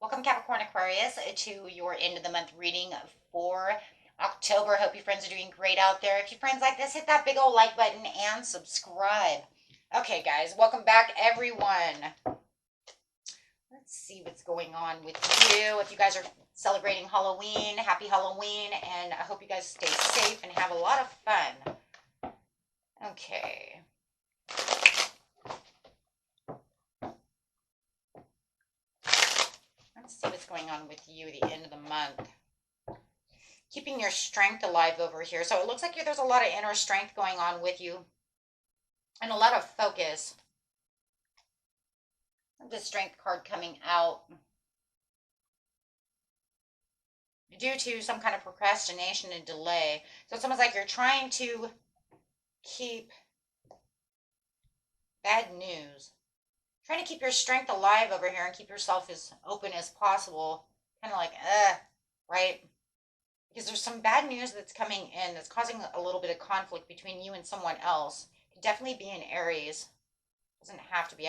Welcome, Capricorn Aquarius, to your end of the month reading for October. Hope your friends are doing great out there. If your friends like this, hit that big old like button and subscribe. Okay, guys, welcome back, everyone. Let's see what's going on with you. If you guys are celebrating Halloween, happy Halloween, and I hope you guys stay safe and have a lot of fun. Okay. Let's see what's going on with you at the end of the month. Keeping your strength alive over here. So it looks like there's a lot of inner strength going on with you and a lot of focus. The strength card coming out due to some kind of procrastination and delay. So it's almost like you're trying to keep bad news. Trying to keep your strength alive over here and keep yourself as open as possible. Kind of like, right? Because there's some bad news that's coming in that's causing a little bit of conflict between you and someone else. Could definitely be an Aries. Doesn't have to be.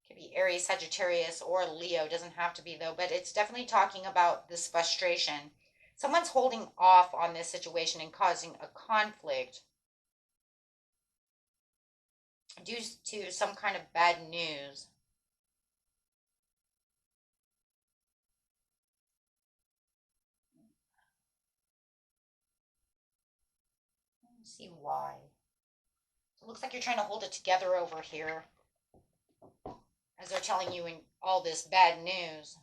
Could be Aries, Sagittarius, or Leo. Doesn't have to be though. But it's definitely talking about this frustration. Someone's holding off on this situation and causing a conflict due to some kind of bad news. Let's see why. So it looks like you're trying to hold it together over here as they're telling you in all this bad news.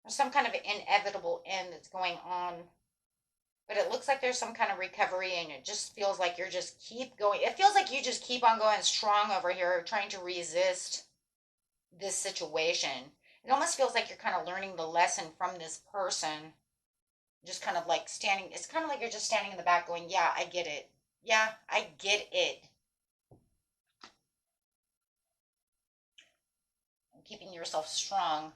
There's some kind of inevitable end that's going on. But it looks like there's some kind of recovery, and it just feels like you're just keep going. It feels like you just keep on going strong over here, trying to resist this situation. It almost feels like you're kind of learning the lesson from this person. Just kind of like standing, it's kind of like you're just standing in the back going, yeah, I get it. Yeah, I get it. And keeping yourself strong.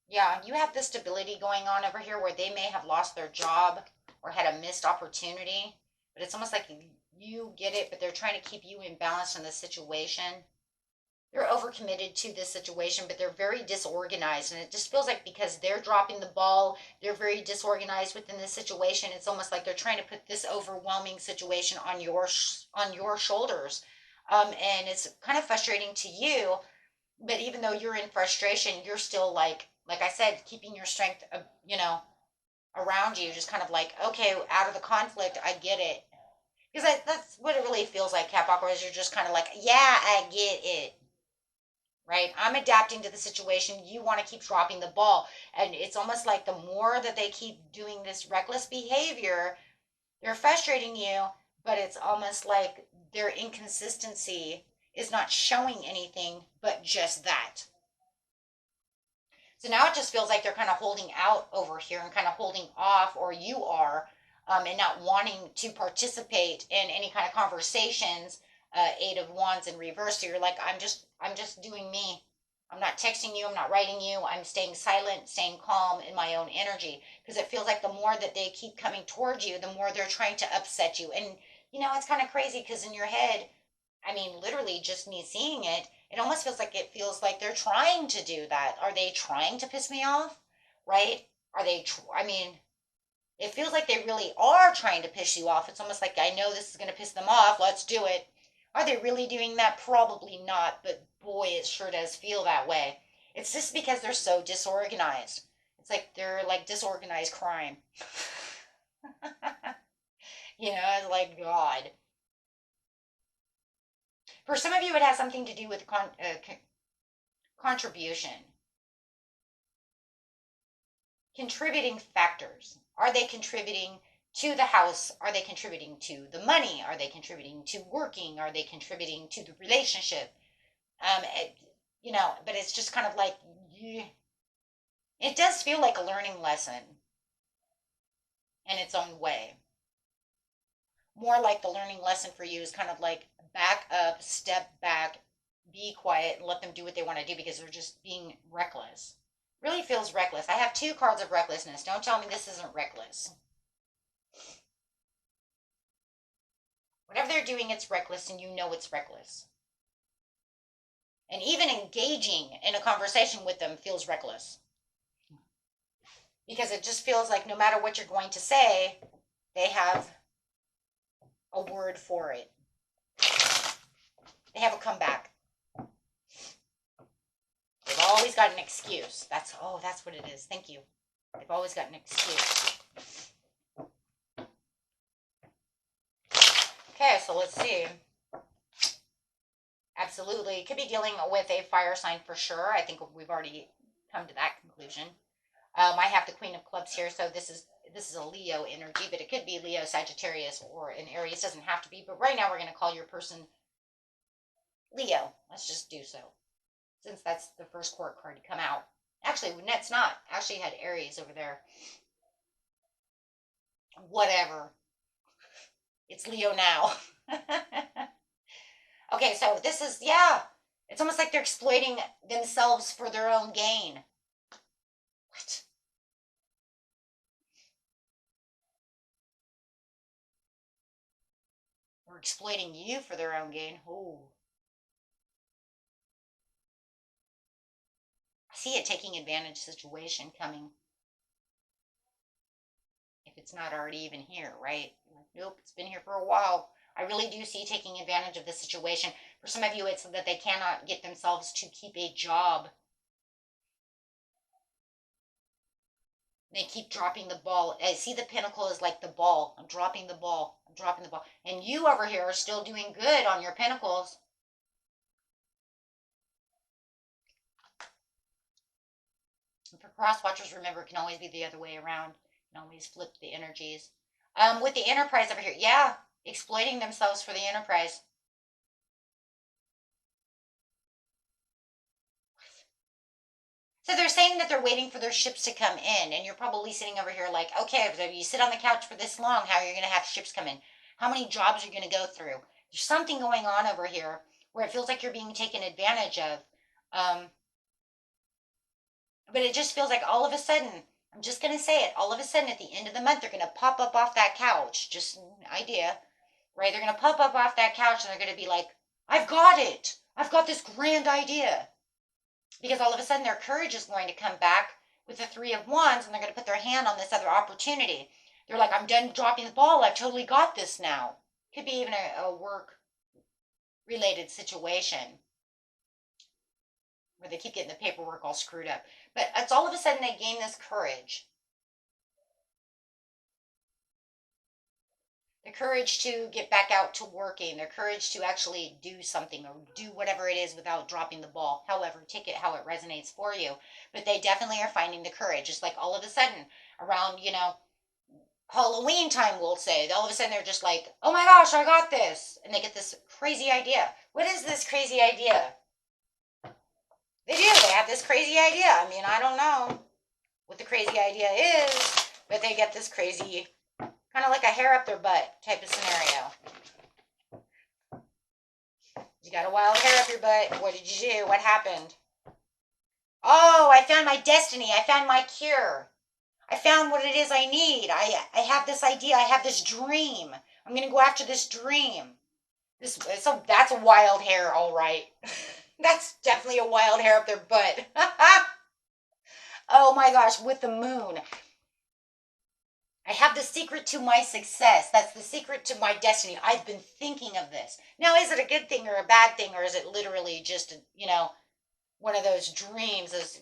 Yeah, you have this stability going on over here where they may have lost their job or had a missed opportunity, but it's almost like you get it, but they're trying to keep you in balance in the situation. They're overcommitted to this situation, but they're very disorganized, and it just feels like because they're dropping the ball, they're very disorganized within this situation. It's almost like they're trying to put this overwhelming situation on your shoulders, and it's kind of frustrating to you. But even though you're in frustration, you're still like I said, keeping your strength, around you, just kind of like, okay, out of the conflict, I get it. Because that's what it really feels like, Cap Opera, is you're just kind of like, yeah, I get it. Right? I'm adapting to the situation. You want to keep dropping the ball. And it's almost like the more that they keep doing this reckless behavior, they're frustrating you, but it's almost like their inconsistency is not showing anything but just that. So now it just feels like they're kind of holding out over here and kind of holding off, or you are, and not wanting to participate in any kind of conversations. Eight of Wands in reverse. So you're like, I'm just doing me. I'm not texting you. I'm not writing you. I'm staying silent, staying calm in my own energy, because it feels like the more that they keep coming towards you, the more they're trying to upset you. And it's kind of crazy because in your head, I mean, literally just me seeing it, it almost feels like they're trying to do that. Are they trying to piss me off? Right? Are they, I mean, it feels like they really are trying to piss you off. It's almost like, I know this is going to piss them off. Let's do it. Are they really doing that? Probably not. But boy, it sure does feel that way. It's just because they're so disorganized. It's like they're like disorganized crime. It's like, God. For some of you, it has something to do with contribution. Contributing factors. Are they contributing to the house? Are they contributing to the money? Are they contributing to working? Are they contributing to the relationship? But it's just kind of like, it does feel like a learning lesson in its own way. More like the learning lesson for you is kind of like back up, step back, be quiet, and let them do what they want to do because they're just being reckless. Really feels reckless. I have two cards of recklessness. Don't tell me this isn't reckless. Whatever they're doing, it's reckless, and you know it's reckless. And even engaging in a conversation with them feels reckless. Because it just feels like no matter what you're going to say, they have a word for it. They have a comeback. They've always got an excuse. That's what it is. Thank you. They've always got an excuse. Okay, so let's see. Absolutely. Could be dealing with a fire sign for sure. I think we've already come to that conclusion. I have the Queen of Clubs here, so this is a Leo energy, but it could be Leo, Sagittarius, or an Aries. It doesn't have to be, but right now we're going to call your person Leo. Let's just do so, since that's the first court card to come out. Actually, that's not. Actually, had Aries over there. Whatever. It's Leo now. Okay, so this is, yeah. It's almost like they're exploiting themselves for their own gain. What? Or exploiting you for their own gain. Oh. I see a taking advantage situation coming. If it's not already even here, right? Nope, it's been here for a while. I really do see taking advantage of this situation. For some of you, it's that they cannot get themselves to keep a job. They keep dropping the ball. I see the pinnacle is like the ball. I'm dropping the ball. I'm dropping the ball. And you over here are still doing good on your pinnacles. And for cross watchers, remember, it can always be the other way around. You can always flip the energies. With the enterprise over here, yeah, exploiting themselves for the enterprise. So they're saying that they're waiting for their ships to come in, and you're probably sitting over here like, okay, if you sit on the couch for this long, how are you going to have ships come in? How many jobs are you going to go through? There's something going on over here where it feels like you're being taken advantage of. But it just feels like all of a sudden, I'm just going to say it, all of a sudden at the end of the month, they're going to pop up off that couch. Just an idea, right? They're going to pop up off that couch and they're going to be like, I've got it. I've got this grand idea. Because all of a sudden their courage is going to come back with the Three of Wands, and they're going to put their hand on this other opportunity. They're like, I'm done dropping the ball. I've totally got this now. Could be even a work-related situation where they keep getting the paperwork all screwed up. But it's all of a sudden they gain this courage. The courage to get back out to working, their courage to actually do something or do whatever it is without dropping the ball. However, take it how it resonates for you. But they definitely are finding the courage. It's like all of a sudden around, Halloween time, we'll say, all of a sudden they're just like, oh my gosh, I got this. And they get this crazy idea. What is this crazy idea? They do. They have this crazy idea. I mean, I don't know what the crazy idea is, but they get this crazy, kind of like a hair up their butt type of scenario. You got a wild hair up your butt. What did you do? What happened? Oh, I found my destiny. I found my cure. I found what it is I need. I have this idea. I have this dream. I'm going to go after this dream. So that's a wild hair, all right. That's definitely a wild hair up their butt. Oh my gosh, with the moon. I have the secret to my success. That's the secret to my destiny. I've been thinking of this. Now, is it a good thing or a bad thing, or is it literally just, one of those dreams is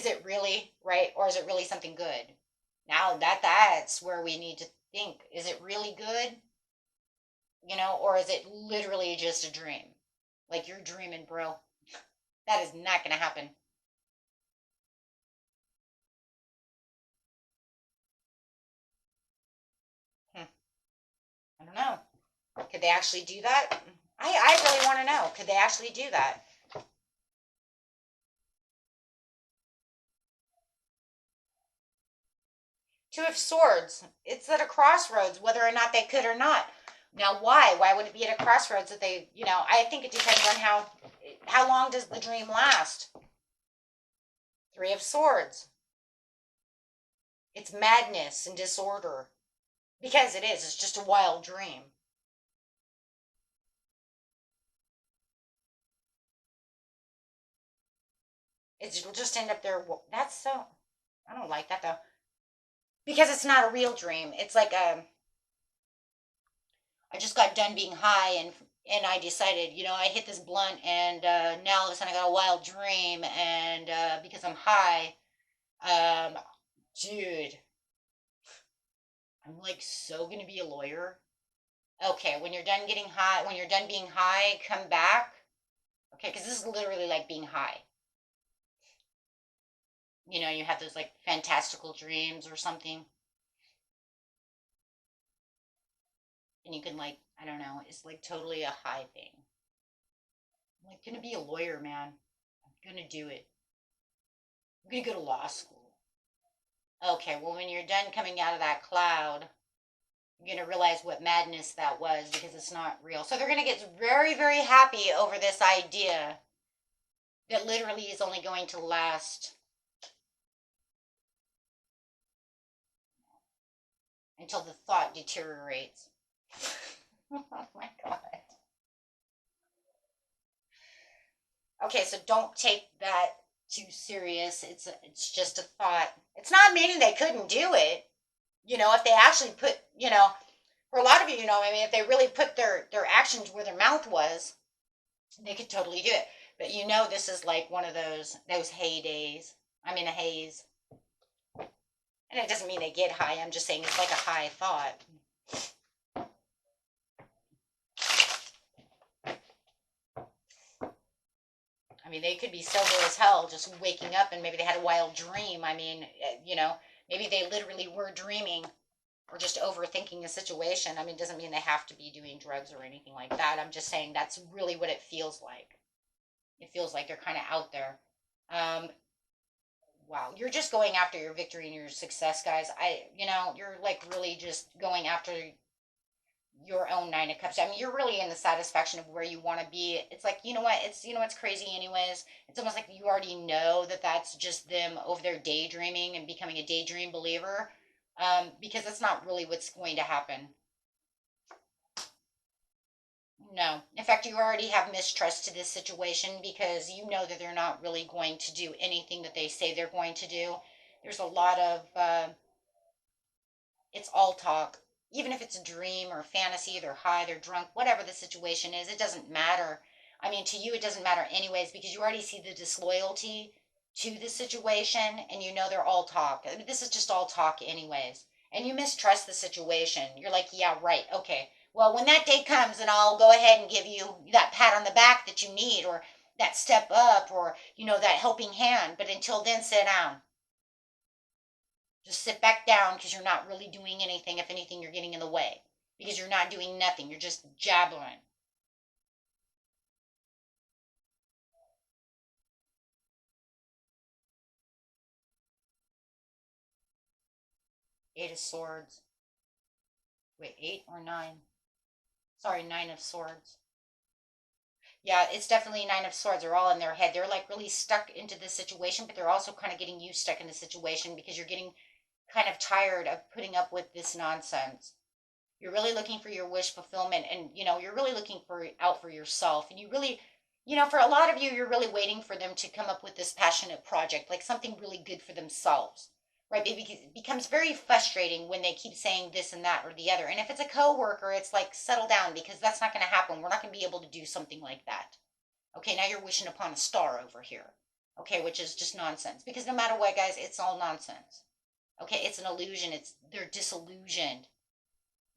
it really, right? Or is it really something good? Now that's where we need to think. Is it really good? Or is it literally just a dream? Like you're dreaming, bro. That is not going to happen. I don't know. Could they actually do that? I really want to know. Could they actually do that? Two of Swords. It's at a crossroads, whether or not they could or not. Now, why? Why would it be at a crossroads that they, I think it depends on how long does the dream last? Three of Swords. It's madness and disorder. Because it is. It's just a wild dream. It'll just end up there. That's so, I don't like that though. Because it's not a real dream. It's like I just got done being high and I decided, I hit this blunt and now all of a sudden I got a wild dream and because I'm high, um, dude, I'm like so gonna be a lawyer. Okay, when you're done getting high, when you're done being high, come back. Okay, because this is literally like being high. You have those like fantastical dreams or something, and you can like, I don't know, it's like totally a high thing. I'm like gonna be a lawyer, man. I'm gonna do it. I'm gonna go to law school. Okay, well, when you're done coming out of that cloud, you're gonna realize what madness that was because it's not real. So they're gonna get very, very happy over this idea that literally is only going to last until the thought deteriorates. Oh my god. Okay, so don't take that too serious. It's just a thought. It's not meaning they couldn't do it. If they actually put, for a lot of you, I mean, if they really put their actions where their mouth was, they could totally do it. But this is like one of those heydays. I'm in a haze. And it doesn't mean they get high. I'm just saying it's like a high thought. I mean, they could be sober as hell, just waking up and maybe they had a wild dream. I mean, maybe they literally were dreaming or just overthinking a situation. I mean, it doesn't mean they have to be doing drugs or anything like that. I'm just saying that's really what it feels like. It feels like they're kind of out there. Um, wow, you're just going after your victory and your success, guys. You're like really just going after your own Nine of Cups. I mean, you're really in the satisfaction of where you want to be. It's like, what? It's crazy anyways. It's almost like you already know that that's just them over there daydreaming and becoming a daydream believer. Because that's not really what's going to happen. No. In fact, you already have mistrust to this situation because you know that they're not really going to do anything that they say they're going to do. There's a lot of, it's all talk. Even if it's a dream or a fantasy, they're high, they're drunk, whatever the situation is, it doesn't matter. I mean, to you, it doesn't matter anyways because you already see the disloyalty to the situation and you know they're all talk. I mean, this is just all talk anyways. And you mistrust the situation. You're like, yeah, right, okay. Well, when that day comes and I'll go ahead and give you that pat on the back that you need or that step up or, that helping hand. But until then, sit down. Just sit back down because you're not really doing anything. If anything, you're getting in the way because you're not doing nothing. You're just jabbering. Eight of Swords. Wait, eight or nine? Sorry, Nine of Swords. Yeah, it's definitely Nine of Swords. They're all in their head. They're like really stuck into this situation, but they're also kind of getting you stuck in the situation because you're getting kind of tired of putting up with this nonsense. You're really looking for your wish fulfillment and you're really looking for out for yourself and you really for a lot of you you're really waiting for them to come up with this passionate project like something really good for themselves, right? It becomes very frustrating when they keep saying this and that or the other, and if it's a coworker it's like settle down because that's not going to happen. We're not going to be able to do something like that. Okay, now you're wishing upon a star over here. Okay, which is just nonsense because no matter what, guys, it's all nonsense. Okay, it's an illusion. They're disillusioned.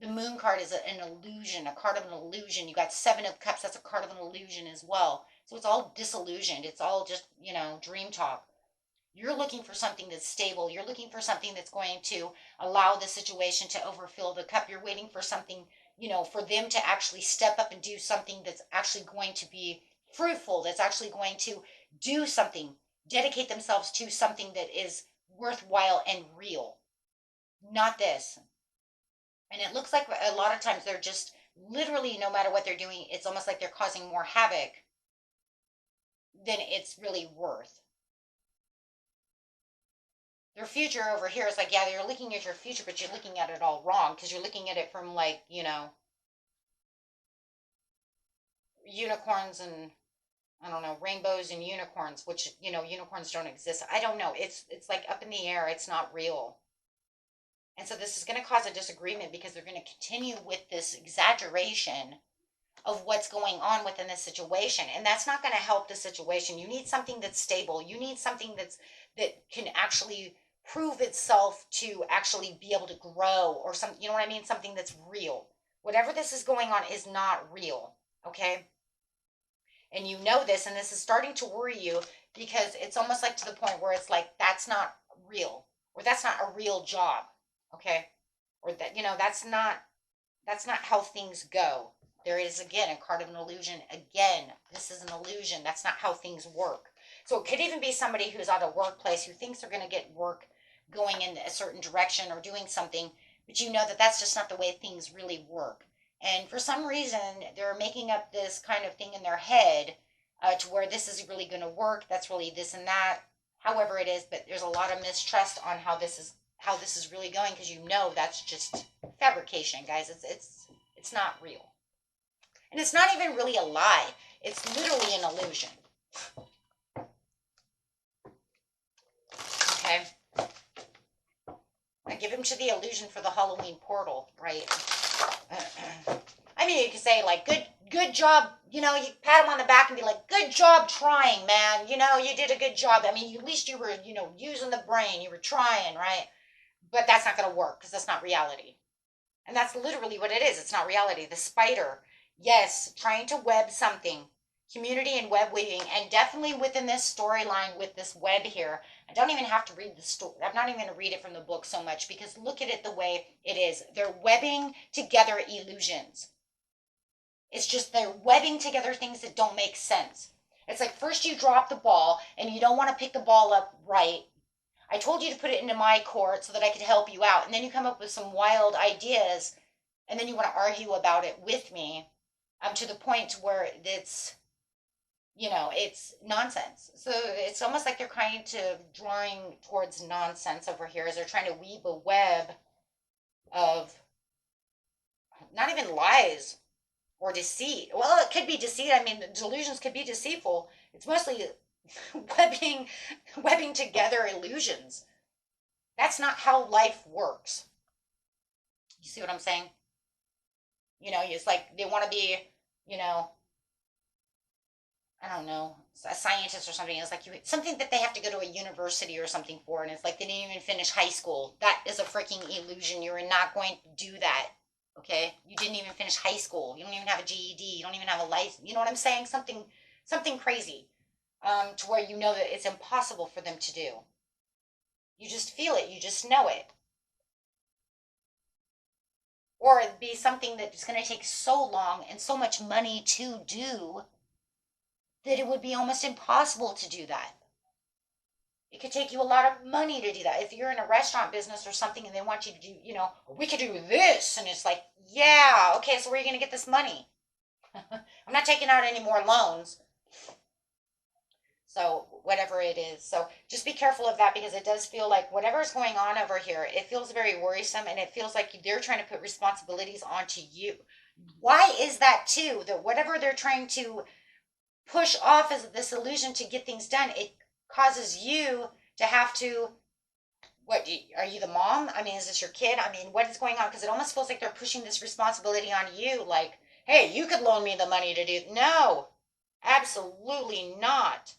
The moon card is an illusion, a card of an illusion. You got Seven of Cups, that's a card of an illusion as well. So it's all disillusioned. It's all just, dream talk. You're looking for something that's stable. You're looking for something that's going to allow the situation to overfill the cup. You're waiting for something, for them to actually step up and do something that's actually going to be fruitful, that's actually going to do something, dedicate themselves to something that is worthwhile and real. Not this. And it looks like a lot of times they're just literally, no matter what they're doing, it's almost like they're causing more havoc than it's really worth. Their future over here is like, yeah, you're looking at your future, but you're looking at it all wrong because you're looking at it from like, unicorns and I don't know, rainbows and unicorns, which, you know, unicorns don't exist. I don't know. It's like up in the air. It's not real. And so this is going to cause a disagreement because they're going to continue with this exaggeration of what's going on within this situation, and that's not going to help the situation. You need something that's stable. You need something that can actually prove itself to actually be able to grow, or some, you know what I mean, something that's real. Whatever this is going on is not real. Okay, and you know this, and this is starting to worry you because it's almost like to the point where it's like that's not real, or that's not a real job. Okay, or that, you know, that's not how things go. There is again a card of an illusion. Again, this is an illusion. That's not how things work. So it could even be somebody who's at a workplace who thinks they're going to get work going in a certain direction or doing something, but you know that that's just not the way things really work. And for some reason, they're making up this kind of thing in their head to where this is really going to work. That's really this and that. However it is, but there's a lot of mistrust on how this is really going, because you know that's just fabrication, guys. It's not real. And it's not even really a lie. It's literally an illusion. Okay? I give him to the illusion for the Halloween portal, right? I mean, you could say, like, good job, you know, you pat him on the back and be like, good job trying, man. You know, you did a good job. I mean, at least you were, you know, using the brain. You were trying, right? But that's not going to work because that's not reality. And that's literally what it is. It's not reality. The spider, yes, trying to web something. Community and web weaving. And definitely within this storyline with this web here, I don't even have to read the story. I'm not even going to read it from the book so much because look at it the way it is. They're webbing together illusions. It's just they're webbing together things that don't make sense. It's like first you drop the ball and you don't want to pick the ball up right. I told you to put it into my court so that I could help you out. And then you come up with some wild ideas and then you want to argue about it with me to the point where it's, you know, it's nonsense. So it's almost like they're kind of drawing towards nonsense over here as they're trying to weave a web of not even lies or deceit. Well, it could be deceit. I mean, delusions could be deceitful. It's mostly webbing together illusions. That's not how life works. You see what I'm saying? You know, it's like they want to be, you know, I don't know, a scientist or something. It's like something that they have to go to a university or something for, and it's like they didn't even finish high school. That is a freaking illusion. You're not going to do that. Okay, you didn't even finish high school. You don't even have a GED. You don't even have a license. You know what I'm saying? Something crazy, to where you know that it's impossible for them to do. You just feel it. You just know it. Or it'd be something that's going to take so long and so much money to do that it would be almost impossible to do that. It could take you a lot of money to do that. If you're in a restaurant business or something and they want you to do, you know, we could do this. And it's like, yeah, okay, so where are you going to get this money? I'm not taking out any more loans. So whatever it is. So just be careful of that because it does feel like whatever is going on over here, it feels very worrisome and it feels like they're trying to put responsibilities onto you. Why is that too? That whatever they're trying to push off as this illusion to get things done, it causes you to have to, what, are you the mom? I mean, is this your kid? I mean, what is going on? Because it almost feels like they're pushing this responsibility on you, like, hey, you could loan me the money to do. No, absolutely not.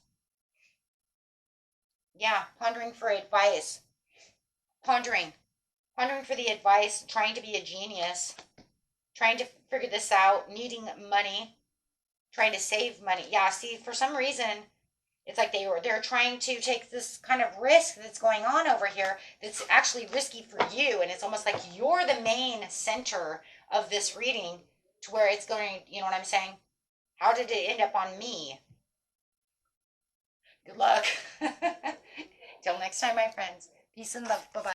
Yeah, pondering for advice. Pondering. Pondering for the advice, trying to be a genius, trying to figure this out, needing money, trying to save money. Yeah, see, for some reason, it's like they're trying to take this kind of risk that's going on over here that's actually risky for you, and it's almost like you're the main center of this reading to where it's going, you know what I'm saying? How did it end up on me? Good luck. Till next time, my friends. Peace and love. Bye-bye.